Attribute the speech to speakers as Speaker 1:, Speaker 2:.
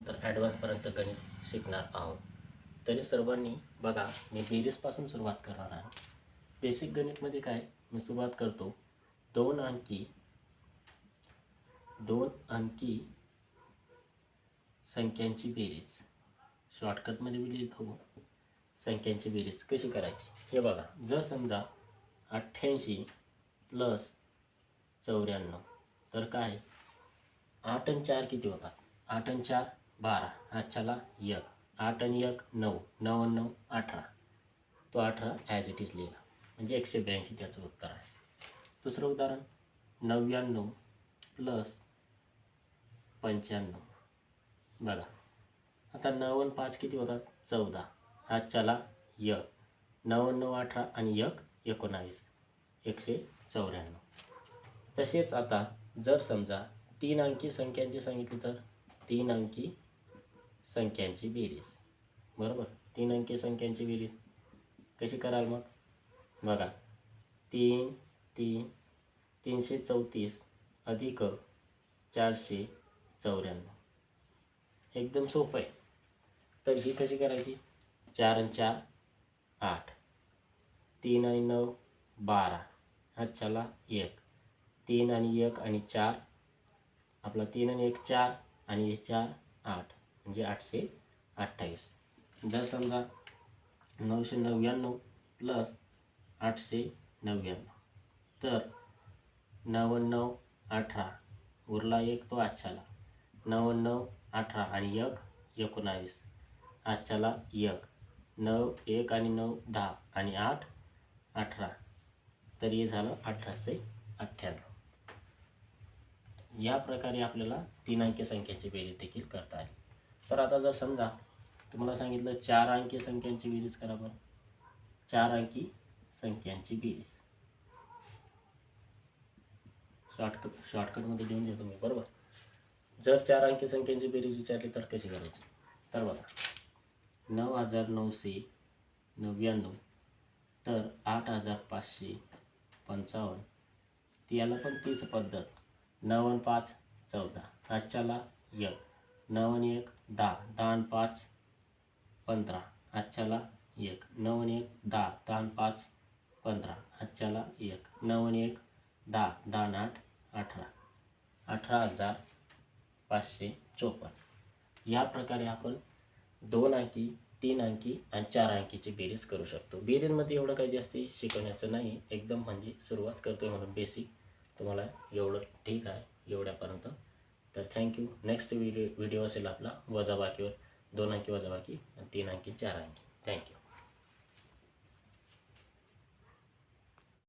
Speaker 1: तर ॲडव्हान्सपर्यंत गणित शिकणार आहोत. तरी सर्वांनी बघा, मी बेरीजपासून सुरुवात करणार आहे. बेसिक गणितमध्ये काय मी सुरुवात करतो, दोन अंकी संख्यांची बेरीज. शॉर्टकटमध्ये मी लिहितो संख्यांची बेरीज कशी करायची. हे बघा, जर समजा 88 प्लस 94, तर काय 8 आणि 4 किती होतात? 8 आणि 4 12, हातच्याला 1, 8 आणि 1 9, 9 आणि 9 18. तो 18 ॲज इट इज लिहिला, म्हणजे 182 त्याचं उत्तर आहे. दुसरं उदाहरण 99 प्लस 95. बघा, आता 9 आणि 5 किती होतात? 14, हातच्याला 1, 9 आणि 9 18 आणि 1 19, 194. तसेच आता जर समजा 3 अंकी संख्यांची सांगितली, तर 3 अंकी संख्यांची बेरीज. बरोबर, 3 अंकी संख्यांची बेरीज कशी कराल मग? बघा, 334 अधिक 494, एकदम सोपं आहे. तर ही कशी करायची? 4 आणि 4 8, 3 आणि 9 12, हातच्याला 1, 3 आणि 1 आणि 4, आपला 3 आणि 1 4 आणि 4 8, म्हणजे 828. जर समजा 999 प्लस 899, तर 9 आणि 9 18, उरला 1 तो आजच्याला, 9 आणि 9 18 आणि 1 19, आजच्याला 1, 9 1 आणि 9 10 आणि 8 18, तर हे झालं 1898. या प्रकारे आपल्याला 3 अंकी संख्यांची बेरीज देखील करता येईल. तर आता जर समजा तुम्हाला सांगितलं 4 अंकी संख्यांची बेरीज करा, बरं 4 अंकी संख्यांची बेरीज शॉर्टकटमध्ये लिहून देतो मी. बरोबर, जर 4 अंकी संख्यांची बेरीज विचारली तर कशी करायची? तर बघा, 9999, तर 8555, याला पण तीच पद्धत. 9 आणि 5 14, हातच्याला 1, 9 आणि 1 10, 10 आणि 5 15, हातच्याला 1, 9 आणि 1 10, 10 आणि 5 15, हातच्याला 1, 9 आणि 1 10, 10 आणि 8 18, 18554. या प्रकारे आपण 2 अंकी, 3 अंकी आणि 4 अंकीची बेरीज करू शकतो. बेरीजमध्ये एवढं काही जास्त शिकवण्याचं नाही, एकदम म्हणजे सुरुवात करतोय म्हणून बेसिक तुम्हाला एवढं ठीक आहे, एवढ्यापर्यंत. तर थँक्यू. नेक्स्ट व्हिडिओ असेल आपला वजाबाकीवर, 2 अंकी वजाबाकी आणि 3 अंकी 4 अंकी. थँक्यू.